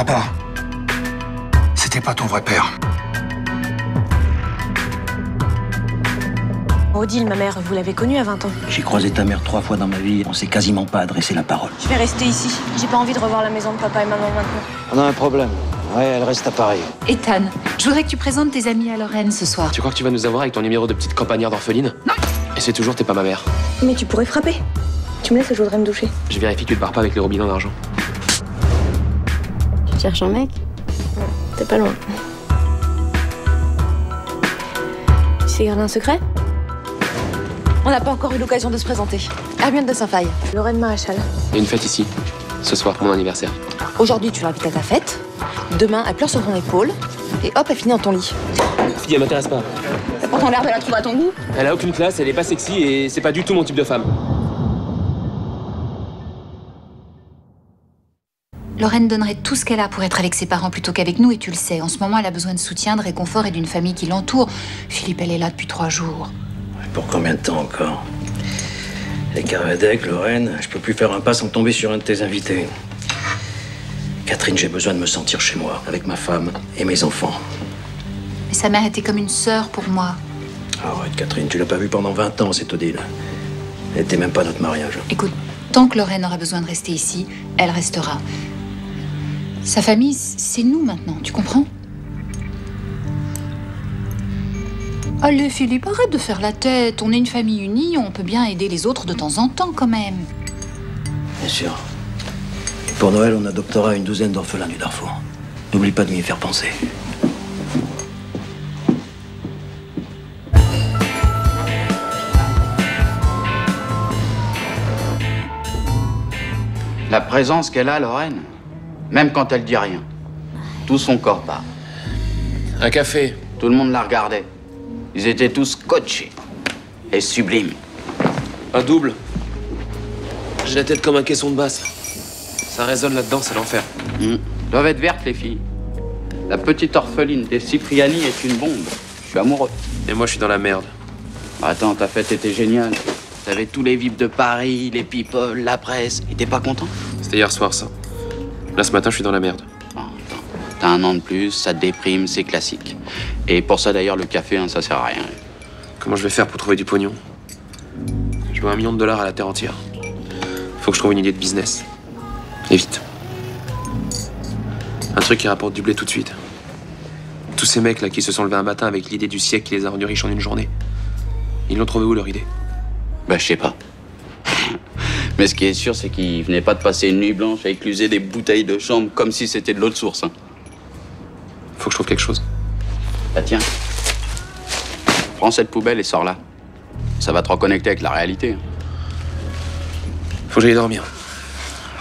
papa, c'était pas ton vrai père. Odile, ma mère, vous l'avez connue à 20 ans. J'ai croisé ta mère 3 fois dans ma vie, on s'est quasiment pas adressé la parole. Je vais rester ici. J'ai pas envie de revoir la maison de papa et maman maintenant. On a un problème. Ouais, elle reste à Paris. Ethan, je voudrais que tu présentes tes amis à Lorraine ce soir. Tu crois que tu vas nous avoir avec ton numéro de petite campagnarde orpheline? Non. Et c'est toujours t'es pas ma mère. Mais tu pourrais frapper. Tu me laisses, je voudrais me doucher. Je vérifie que tu te barres pas avec les robinets en argent. Tu cherches un mec? Non, t'es pas loin. Tu sais garder un secret? On n'a pas encore eu l'occasion de se présenter. Hermione de Saint-Faille. Lorraine Maréchal. Il y a une fête ici, ce soir, pour mon anniversaire. Aujourd'hui, tu l'invites à ta fête. Demain, elle pleure sur ton épaule. Et hop, elle finit dans ton lit. Fille, elle m'intéresse pas. T'as pourtant l'air de la trouver à ton goût. Elle a aucune classe, elle est pas sexy et c'est pas du tout mon type de femme. Lorraine donnerait tout ce qu'elle a pour être avec ses parents plutôt qu'avec nous, et tu le sais. En ce moment, elle a besoin de soutien, de réconfort et d'une famille qui l'entoure. Philippe, elle est là depuis 3 jours. Pour combien de temps encore? Les Caradec, Lorraine, je peux plus faire un pas sans tomber sur un de tes invités. Catherine, j'ai besoin de me sentir chez moi, avec ma femme et mes enfants. Mais sa mère était comme une sœur pour moi. Arrête, Catherine, tu l'as pas vue pendant 20 ans, cette Odile. Elle était même pas à notre mariage. Écoute, tant que Lorraine aura besoin de rester ici, elle restera. Sa famille, c'est nous maintenant, tu comprends? Allez, Philippe, arrête de faire la tête. On est une famille unie, on peut bien aider les autres de temps en temps, quand même. Bien sûr. Et pour Noël, on adoptera une douzaine d'orphelins du Darfour. N'oublie pas de m'y faire penser. La présence qu'elle a, Lorraine, même quand elle dit rien. Tout son corps part. Un café. Tout le monde la regardait. Ils étaient tous scotchés et sublimes. Un double. J'ai la tête comme un caisson de basse. Ça résonne là-dedans, c'est l'enfer. Doivent être vertes, les filles. La petite orpheline des Cipriani est une bombe. Je suis amoureux. Et moi, je suis dans la merde. Attends, ta fête était géniale. T'avais tous les VIP de Paris, les people, la presse. Et t'es pas content? C'était hier soir, ça. Là, ce matin, je suis dans la merde. Oh, t'as 1 an de plus, ça te déprime, c'est classique. Et pour ça, d'ailleurs, le café, hein, ça sert à rien. Comment je vais faire pour trouver du pognon? Je dois $1 million à la terre entière. Faut que je trouve une idée de business. Et vite. Un truc qui rapporte du blé tout de suite. Tous ces mecs là qui se sont levés un matin avec l'idée du siècle qui les a rendus riches en une journée. Ils l'ont trouvé où leur idée? Bah, je sais pas. Mais ce qui est sûr, c'est qu'ils venaient pas de passer une nuit blanche à écluser des bouteilles de chambre comme si c'était de l'eau de source. Hein. Faut que je trouve quelque chose. Bah tiens. Prends cette poubelle et sors là. Ça va te reconnecter avec la réalité. Faut que j'aille dormir.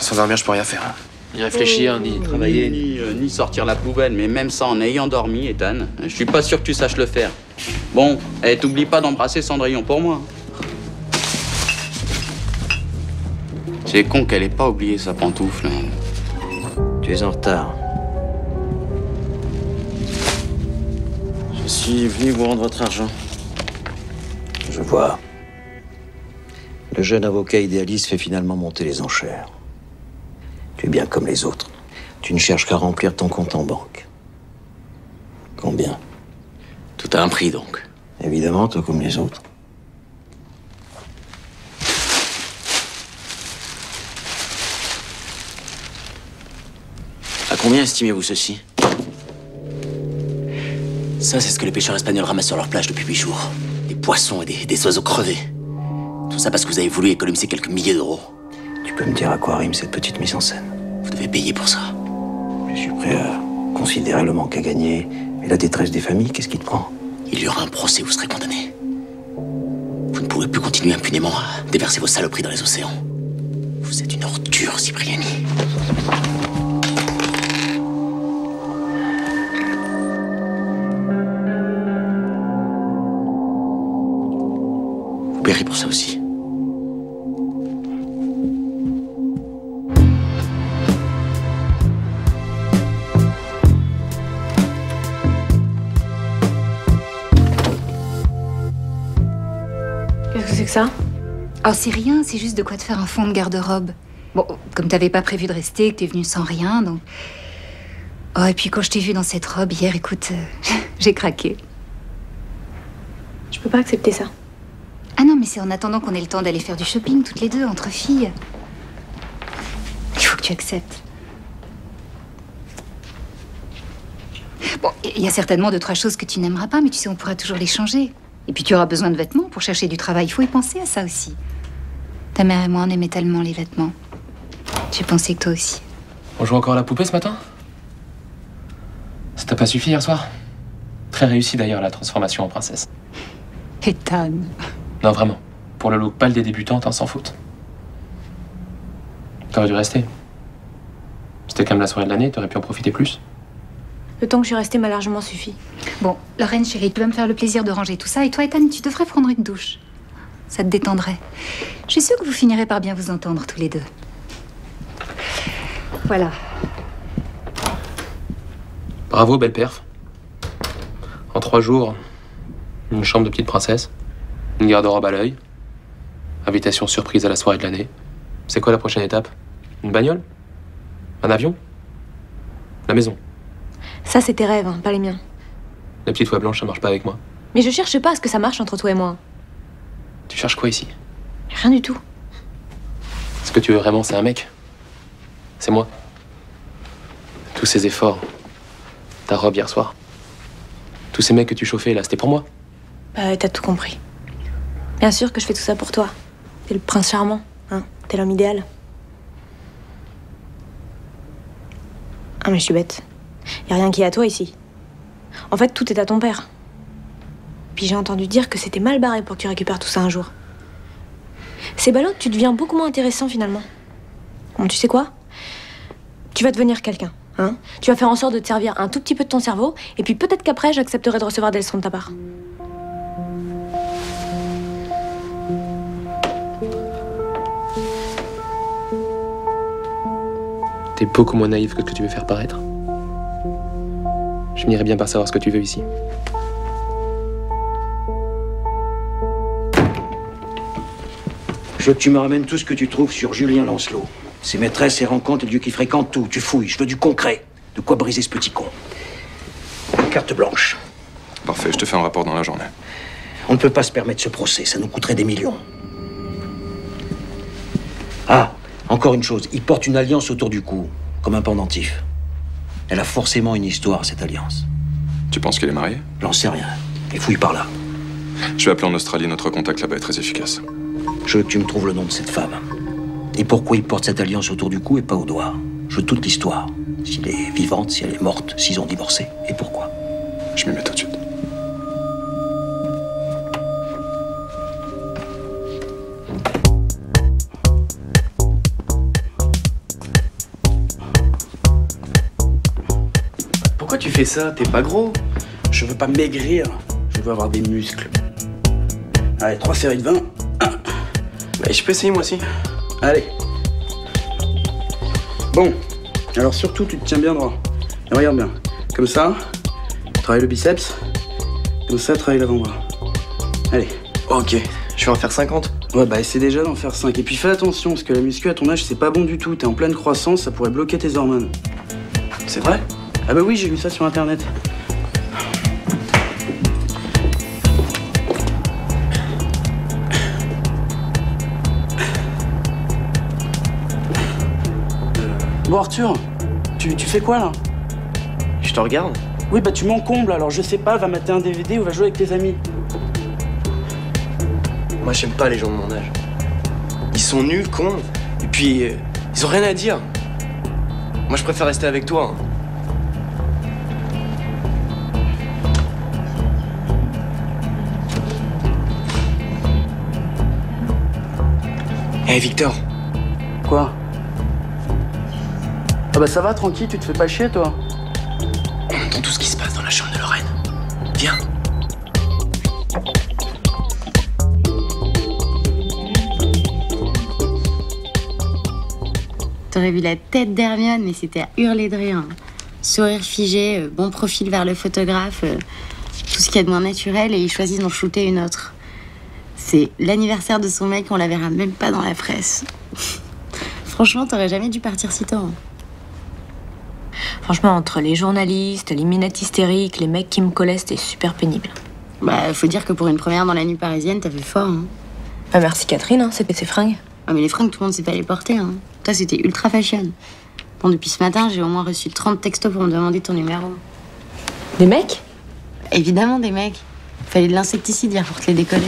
Sans dormir, je peux rien faire. Ni réfléchir, ni travailler. Ni sortir la poubelle, mais même ça en ayant dormi, Ethan. Je suis pas sûr que tu saches le faire. Bon, t'oublie pas d'embrasser Cendrillon pour moi. C'est con qu'elle ait pas oublié sa pantoufle. Tu es en retard. Je suis venu vous rendre votre argent. Je vois. Le jeune avocat idéaliste fait finalement monter les enchères. Tu es bien comme les autres. Tu ne cherches qu'à remplir ton compte en banque. Combien? Tout a un prix, donc. Évidemment, tout comme les autres. À combien estimez-vous ceci? Ça, c'est ce que les pêcheurs espagnols ramassent sur leur plage depuis 8 jours. Des poissons et des oiseaux crevés. Tout ça parce que vous avez voulu économiser quelques milliers d'euros. Tu peux me dire à quoi rime cette petite mise en scène? Vous devez payer pour ça. Je suis prêt à considérer le manque à gagner et la détresse des familles. Qu'est-ce qui te prend? Il y aura un procès où vous serez condamné. Vous ne pourrez plus continuer impunément à déverser vos saloperies dans les océans. Vous êtes une ordure, Cipriani. Vous paierez pour ça aussi. Qu'est-ce que c'est que ça? Oh, c'est rien, c'est juste de quoi te faire un fond de garde-robe. Bon, comme t'avais pas prévu de rester, que t'es venu sans rien, donc... Oh, et puis quand je t'ai vue dans cette robe hier, écoute, j'ai craqué. Je peux pas accepter ça. Ah non, mais c'est en attendant qu'on ait le temps d'aller faire du shopping toutes les deux, entre filles. Il faut que tu acceptes. Bon, il y a certainement 2-3 choses que tu n'aimeras pas, mais tu sais, on pourra toujours les changer. Et puis tu auras besoin de vêtements pour chercher du travail. Il faut y penser à ça aussi. Ta mère et moi, on aimait tellement les vêtements. J'ai pensé que toi aussi. On joue encore à la poupée ce matin? Ça t'a pas suffi hier soir? Très réussi d'ailleurs la transformation en princesse. Ethan. Non, vraiment. Pour le look pâle des débutantes, on s'en fout. T'aurais dû rester. C'était quand même la soirée de l'année, t'aurais pu en profiter plus. Le temps que je suis restée m'a largement suffi. Bon, Lorraine, chérie, tu vas me faire le plaisir de ranger tout ça. Et toi, Ethan, tu devrais prendre une douche. Ça te détendrait. Je suis sûre que vous finirez par bien vous entendre tous les deux. Voilà. Bravo, belle perf. En 3 jours, une chambre de petite princesse, une garde-robe à l'œil, invitation surprise à la soirée de l'année. C'est quoi la prochaine étape? Une bagnole? Un avion? La maison? Ça, c'est tes rêves, hein, pas les miens. La petite voix blanche, ça marche pas avec moi. Mais je cherche pas à ce que ça marche entre toi et moi. Tu cherches quoi ici? Rien du tout. Ce que tu veux vraiment, c'est un mec. C'est moi. Tous ces efforts, ta robe hier soir, tous ces mecs que tu chauffais là, c'était pour moi. Bah, t'as tout compris. Bien sûr que je fais tout ça pour toi. T'es le prince charmant, hein. T'es l'homme idéal. Ah, mais je suis bête. Y a rien qui est à toi ici. En fait, tout est à ton père. Puis j'ai entendu dire que c'était mal barré pour que tu récupères tout ça un jour. C'est ballot, tu deviens beaucoup moins intéressant finalement. Bon, tu sais quoi? Tu vas devenir quelqu'un, hein? Tu vas faire en sorte de te servir un tout petit peu de ton cerveau, et puis peut-être qu'après, j'accepterai de recevoir des leçons de ta part. T'es beaucoup moins naïf que ce que tu veux faire paraître. Je finirais bien par savoir ce que tu veux ici. Je veux que tu me ramènes tout ce que tu trouves sur Julien Lancelot. Ses maîtresses, ses rencontres, les lieux qu'il fréquente, tout. Tu fouilles, je veux du concret. De quoi briser ce petit con. Carte blanche. Parfait, je te fais un rapport dans la journée. On ne peut pas se permettre ce procès, ça nous coûterait des millions. Ah, encore une chose, il porte une alliance autour du cou, comme un pendentif. Elle a forcément une histoire, cette alliance. Tu penses qu'elle est mariée? J'en sais rien. Et fouille par là. Je vais appeler en Australie, notre contact là-bas est très efficace. Je veux que tu me trouves le nom de cette femme. Et pourquoi il porte cette alliance autour du cou et pas au doigt. Je veux toute l'histoire. S'il est vivante, si elle est morte, s'ils ont divorcé. Et pourquoi. Je m'y mets tout de suite. Pourquoi tu fais ça? T'es pas gros. Je veux pas maigrir, je veux avoir des muscles. Allez, 3 séries de 20. Bah, je peux essayer moi aussi. Allez. Bon, alors surtout, tu te tiens bien droit. Et regarde bien. Comme ça, travaille le biceps. Comme ça, travaille l'avant-bras. Allez. Ok, je vais en faire 50. Ouais, bah essaie déjà d'en faire 5. Et puis fais attention, parce que la muscu à ton âge, c'est pas bon du tout. T'es en pleine croissance, ça pourrait bloquer tes hormones. C'est vrai? Ah bah oui, j'ai lu ça sur internet. Bon Arthur, tu fais quoi là? Je te regarde. Oui bah tu m'encombles, alors je sais pas, va mater un DVD ou va jouer avec tes amis. Moi j'aime pas les gens de mon âge. Ils sont nuls, cons, et puis ils ont rien à dire. Moi je préfère rester avec toi. Hein. Hé Victor. Quoi? Ah bah ça va, tranquille, tu te fais pas chier toi? On entend tout ce qui se passe dans la chambre de Lorraine. Viens. T'aurais vu la tête d'Hermione, mais c'était à hurler de rire. Sourire figé, bon profil vers le photographe, tout ce qu'il y a de moins naturel, et il choisit d'en shooter une autre. C'est l'anniversaire de son mec, on la verra même pas dans la presse. Franchement, t'aurais jamais dû partir si tôt. Hein. Franchement, entre les journalistes, les minates hystériques, les mecs qui me collent, c'était super pénible. Bah, faut dire que pour une première dans la nuit parisienne, t'as fait fort, hein. Bah, merci Catherine, hein, c'était ses fringues. Ah, mais les fringues, tout le monde sait pas les porter, hein. Toi, c'était ultra fashion. Bon, depuis ce matin, j'ai au moins reçu 30 textos pour me demander ton numéro. Des mecs? Évidemment, des mecs. Fallait de l'insecticide hier pour te les décoller.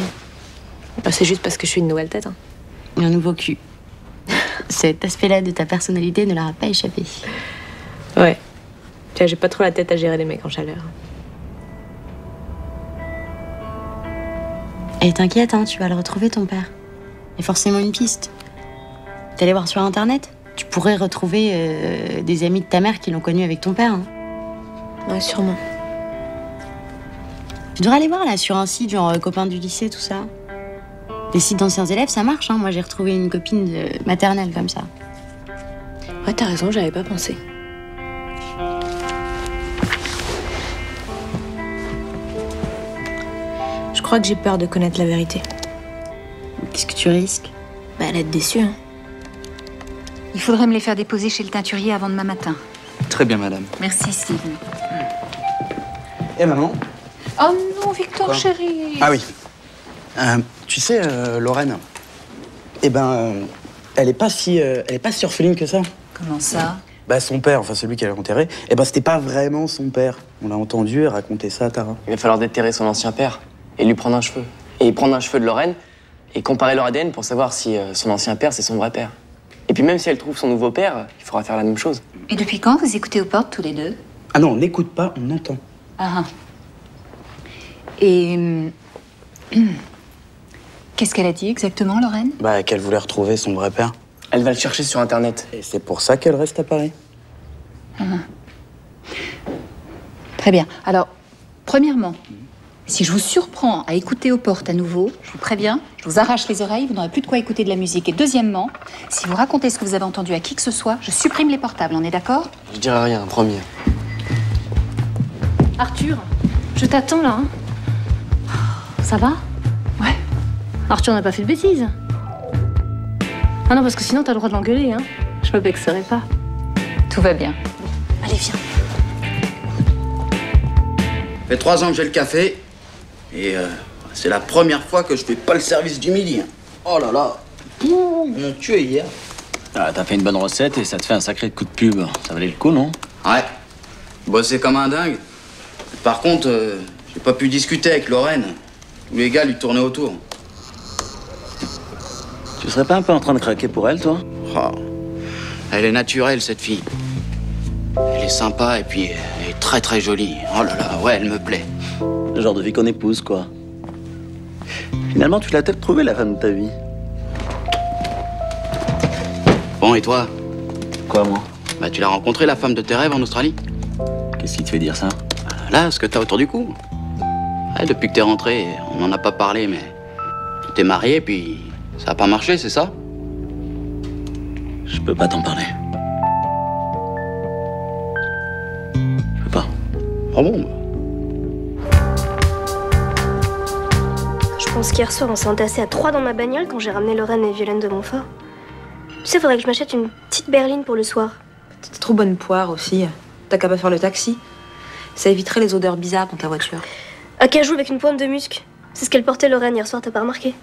Bah, c'est juste parce que je suis une nouvelle tête, hein. Et un nouveau cul. Cet aspect-là de ta personnalité ne leur a pas échappé. Ouais. Tu vois, j'ai pas trop la tête à gérer les mecs en chaleur. Et t'inquiète, hein, tu vas le retrouver, ton père. Il y a forcément une piste. T'es allé voir sur Internet? Tu pourrais retrouver des amis de ta mère qui l'ont connu avec ton père, hein. Ouais, sûrement. Tu devrais aller voir, là, sur un site, genre copains du lycée, tout ça. Les sites d'anciens élèves, ça marche, hein. Moi, j'ai retrouvé une copine de maternelle comme ça. Ouais, t'as raison, j'avais pas pensé. Je crois que j'ai peur de connaître la vérité. Qu'est-ce que tu risques? Bah, elle être déçue, hein. Il faudrait me les faire déposer chez le teinturier avant demain matin. Très bien, madame. Merci, Steve. Et maman? Oh non, Victor, Quoi? chéri. Ah oui. Tu sais, Lorraine, eh ben, elle est pas si orpheline que ça. Comment ça? Bah, son père, enfin celui qui l'a enterré, eh ben, c'était pas vraiment son père. On l'a entendu raconter ça à Tara. Il va falloir déterrer son ancien père et lui prendre un cheveu. Et prendre un cheveu de Lorraine et comparer leur ADN pour savoir si son ancien père, c'est son vrai père. Et puis même si elle trouve son nouveau père, il faudra faire la même chose. Et depuis quand vous écoutez aux portes tous les deux? Ah non, on n'écoute pas, on entend. Ah. Et... qu'est-ce qu'elle a dit exactement, Lorraine? Bah, qu'elle voulait retrouver son vrai père. Elle va le chercher sur Internet. Et c'est pour ça qu'elle reste à Paris. Ah. Très bien. Alors, premièrement, si je vous surprends à écouter aux portes à nouveau, je vous préviens, je vous arrache les oreilles, vous n'aurez plus de quoi écouter de la musique. Et deuxièmement, si vous racontez ce que vous avez entendu à qui que ce soit, je supprime les portables, on est d'accord? Je dirai rien, promis. Arthur, je t'attends là. Hein. Ça va? Ouais. Arthur n'a pas fait de bêtises. Ah non, parce que sinon t'as le droit de l'engueuler, hein. Je me vexerai pas. Tout va bien. Allez, viens. Ça fait 3 ans que j'ai le café, et c'est la première fois que je fais pas le service du midi. Oh là là, ils m'ont tué hier. Ah, t'as fait une bonne recette et ça te fait un sacré coup de pub. Ça valait le coup, non? Ouais, bossé comme un dingue. Par contre, j'ai pas pu discuter avec Lorraine. Tous les gars lui tournaient autour. Tu serais pas un peu en train de craquer pour elle, toi? Oh, elle est naturelle, cette fille. Elle est sympa et puis elle est très très jolie. Oh là là, ouais, elle me plaît. Le genre de vie qu'on épouse, quoi. Finalement, tu l'as peut-être trouvé, la femme de ta vie. Bon, et toi? Quoi, moi? Bah, tu l'as rencontrée, la femme de tes rêves en Australie? Qu'est-ce qui te fait dire ça? Là, ce que t'as autour du cou. Ouais, depuis que t'es rentré, on n'en a pas parlé, mais tu t'es marié, puis ça a pas marché, c'est ça? Je peux pas t'en parler. Je peux pas. Ah bon? Je pense qu'hier soir, on s'est entassés à 3 dans ma bagnole quand j'ai ramené Lorraine et Violaine de Montfort. Tu sais, faudrait que je m'achète une petite berline pour le soir. T'es trop bonne poire aussi. T'as qu'à pas faire le taxi. Ça éviterait les odeurs bizarres dans ta voiture. Acajou avec une pointe de musc. C'est ce qu'elle portait Lorraine hier soir, t'as pas remarqué?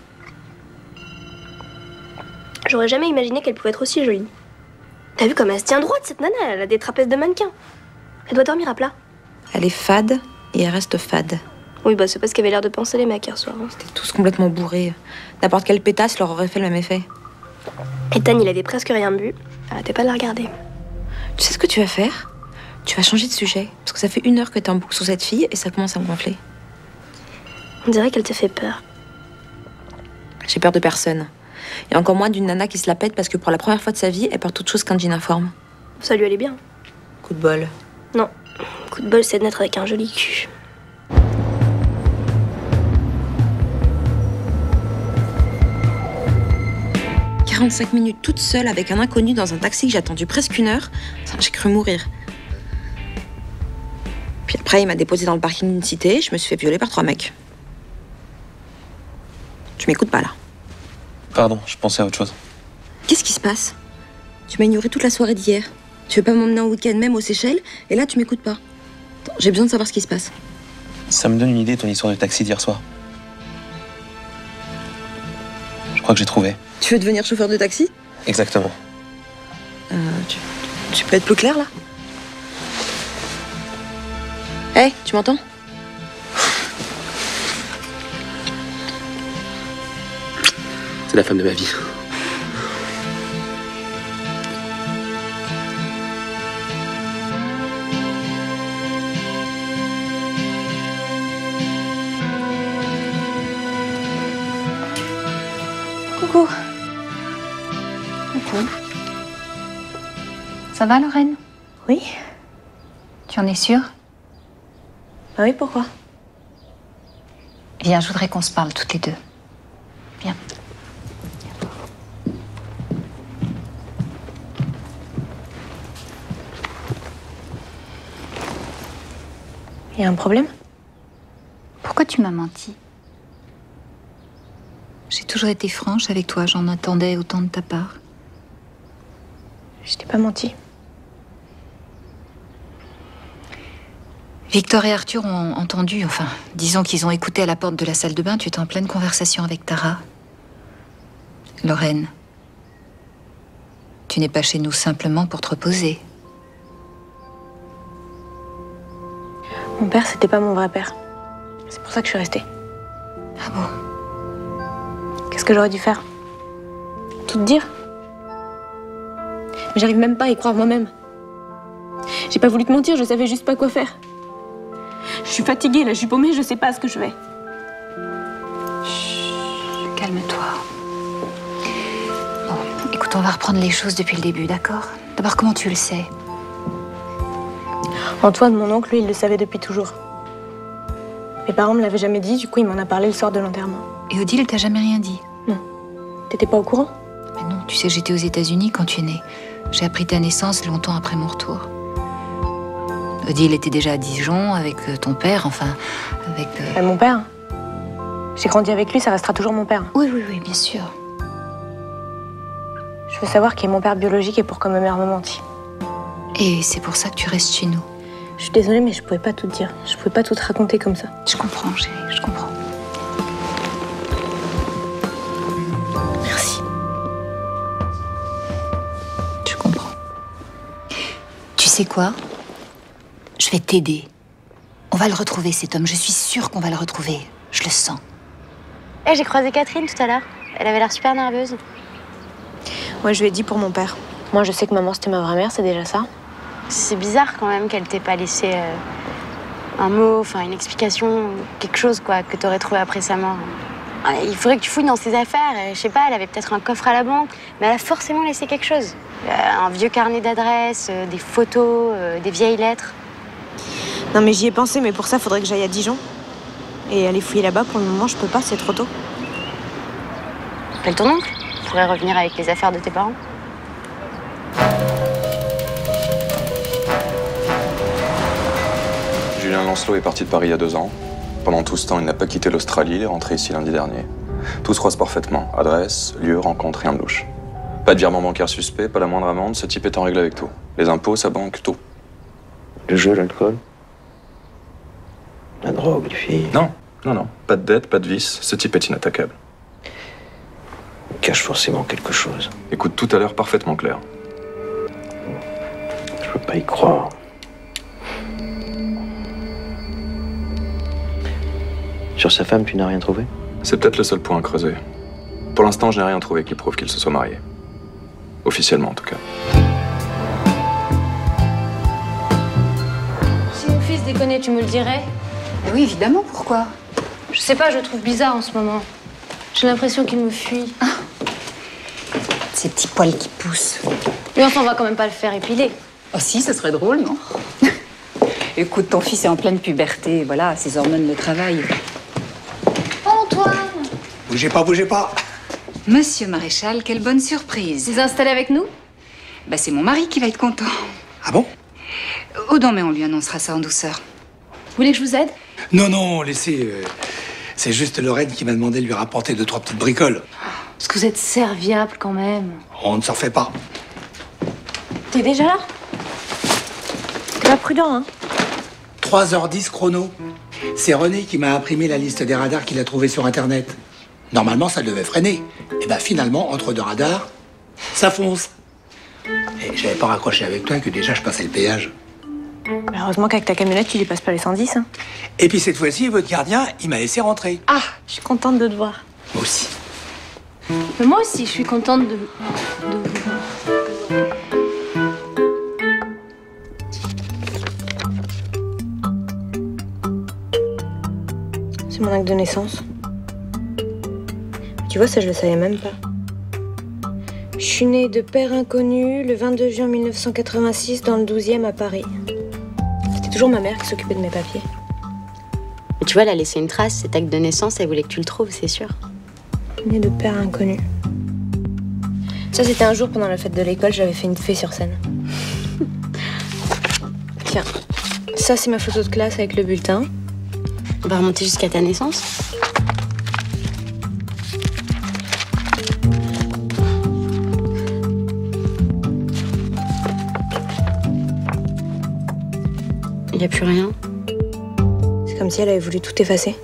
J'aurais jamais imaginé qu'elle pouvait être aussi jolie. T'as vu comme elle se tient droite, cette nana? Elle a des trapèzes de mannequin. Elle doit dormir à plat. Elle est fade et elle reste fade. Oui, bah c'est pas ce qu'avaient l'air de penser les mecs hier soir. Hein. C'était tous complètement bourrés. N'importe quelle pétasse leur aurait fait le même effet. Ethan, il avait presque rien bu. Arrêtez pas de la regarder. Tu sais ce que tu vas faire? Tu vas changer de sujet. Parce que ça fait 1 heure que t'es en boucle sur cette fille et ça commence à me gonfler. On dirait qu'elle te fait peur. J'ai peur de personne. Et encore moins d'une nana qui se la pète parce que pour la première fois de sa vie, elle porte toute chose qu'un jean informe. Ça lui allait bien. Coup de bol. Non. Coup de bol, c'est de naître avec un joli cul. « 45 minutes toute seule avec un inconnu dans un taxi que j'ai attendu presque 1 heure. J'ai cru mourir. Puis après, il m'a déposé dans le parking d'une cité. Je me suis fait violer par 3 mecs. Tu m'écoutes pas, là? Pardon, je pensais à autre chose. Qu'est-ce qui se passe? Tu m'as ignoré toute la soirée d'hier. Tu veux pas m'emmener en week-end même aux Seychelles? Et là, tu m'écoutes pas. Attends, j'ai besoin de savoir ce qui se passe. Ça me donne une idée, ton histoire de taxi d'hier soir. Je crois que j'ai trouvé. Tu veux devenir chauffeur de taxi? Exactement. Tu peux être plus clair, là? Hé, tu m'entends? C'est la femme de ma vie. Coucou. Coucou. Ça va, Lorraine? Oui. Tu en es sûre? Bah oui, pourquoi? Viens, je voudrais qu'on se parle toutes les deux. Viens. Il y a un problème? Pourquoi tu m'as menti? J'ai toujours été franche avec toi, j'en attendais autant de ta part. Je t'ai pas menti. Victor et Arthur ont entendu, enfin, disons qu'ils ont écouté à la porte de la salle de bain, tu étais en pleine conversation avec Tara. Lorraine, tu n'es pas chez nous simplement pour te reposer. Mon père, c'était pas mon vrai père. C'est pour ça que je suis restée. Ah bon? Qu'est-ce que j'aurais dû faire? Tout te dire? Mais j'arrive même pas à y croire moi-même. J'ai pas voulu te mentir, je savais juste pas quoi faire. Je suis fatiguée, là, je suis paumée, je sais pas ce que je fais. Chut, calme-toi. Bon, écoute, on va reprendre les choses depuis le début, d'accord? D'abord, comment tu le sais? Antoine, mon oncle, lui, il le savait depuis toujours. Mes parents me l'avaient jamais dit, du coup, il m'en a parlé le soir de l'enterrement. Et Odile t'a jamais rien dit? Non. T'étais pas au courant? Mais non, tu sais, j'étais aux États-Unis quand tu es née. J'ai appris ta naissance longtemps après mon retour. Odile était déjà à Dijon avec ton père, enfin, avec... Mon père? J'ai grandi avec lui, ça restera toujours mon père. Oui, oui, oui, bien sûr. Je veux savoir qui est mon père biologique et pourquoi ma mère me mentit. Et c'est pour ça que tu restes chez nous. Je suis désolée, mais je pouvais pas tout dire. Je pouvais pas tout te raconter comme ça. Je comprends, chérie, je comprends. Merci. Je comprends. Tu sais quoi? Je vais t'aider. On va le retrouver, cet homme. Je suis sûre qu'on va le retrouver. Je le sens. Eh, j'ai croisé Catherine tout à l'heure. Elle avait l'air super nerveuse. Ouais, je lui ai dit pour mon père. Moi, je sais que maman, c'était ma vraie mère, c'est déjà ça. C'est bizarre quand même qu'elle t'ait pas laissé un mot, enfin une explication, quelque chose quoi, que t'aurais trouvé après sa mort. Il faudrait que tu fouilles dans ses affaires. Je sais pas, elle avait peut-être un coffre à la banque, mais elle a forcément laissé quelque chose. Un vieux carnet d'adresses, des photos, des vieilles lettres. Non, mais j'y ai pensé, mais pour ça, faudrait que j'aille à Dijon. Et aller fouiller là-bas, pour le moment, je peux pas, c'est trop tôt. Appelle ton oncle. Tu pourrais revenir avec les affaires de tes parents. Julien Lancelot est parti de Paris il y a 2 ans. Pendant tout ce temps, il n'a pas quitté l'Australie, il est rentré ici lundi dernier. Tout se croise parfaitement. Adresse, lieu, rencontre, rien de louche. Pas de virement bancaire suspect, pas la moindre amende, ce type est en règle avec tout. Les impôts, sa banque, tout. Le jeu, l'alcool? La drogue, les filles? Non, non, non. Pas de dette, pas de vice, ce type est inattaquable. Il cache forcément quelque chose. Écoute, tout à l'heure, parfaitement clair. Je peux pas y croire. Sur sa femme, tu n'as rien trouvé? C'est peut-être le seul point à creuser. Pour l'instant, je n'ai rien trouvé qui prouve qu'il se soit marié. Officiellement, en tout cas. Si mon fils déconnait, tu me le dirais? Oui, évidemment, pourquoi? Je sais pas, je le trouve bizarre en ce moment. J'ai l'impression qu'il me fuit. Ces petits poils qui poussent. Mais enfin, on va quand même pas le faire épiler. Oh si, ce serait drôle, non? Écoute, ton fils est en pleine puberté, voilà, ses hormones le travaillent. Antoine! Bougez pas, bougez pas. Monsieur Maréchal, quelle bonne surprise. Vous installez avec nous? Bah, c'est mon mari qui va être content. Ah bon? Oh non, mais on lui annoncera ça en douceur. Vous voulez que je vous aide? Non, non, laissez. C'est juste Lorraine qui m'a demandé de lui rapporter 2-3 petites bricoles. Parce que vous êtes serviable quand même. On ne s'en fait pas. T'es déjà là? Pas prudent, hein. 3h10 chrono. C'est René qui m'a imprimé la liste des radars qu'il a trouvés sur Internet. Normalement, ça devait freiner. Et ben finalement, entre deux radars, ça fonce. Et j'avais pas raccroché avec toi que déjà je passais le péage. Mais heureusement qu'avec ta camionnette, tu dépasses pas les 110. Hein. Et puis cette fois-ci, votre gardien, il m'a laissé rentrer. Ah, je suis contente de te voir. Moi aussi. Mais moi aussi, je suis contente de vous voir. C'est mon acte de naissance. Tu vois, ça, je le savais même pas. Je suis née de père inconnu le 22 juin 1986 dans le 12e à Paris. C'était toujours ma mère qui s'occupait de mes papiers. Mais tu vois, elle a laissé une trace, cet acte de naissance, elle voulait que tu le trouves, c'est sûr. Née de père inconnu. Ça, c'était un jour pendant la fête de l'école, j'avais fait une fée sur scène. Tiens, ça, c'est ma photo de classe avec le bulletin. On va remonter jusqu'à ta naissance. Il n'y a plus rien. C'est comme si elle avait voulu tout effacer.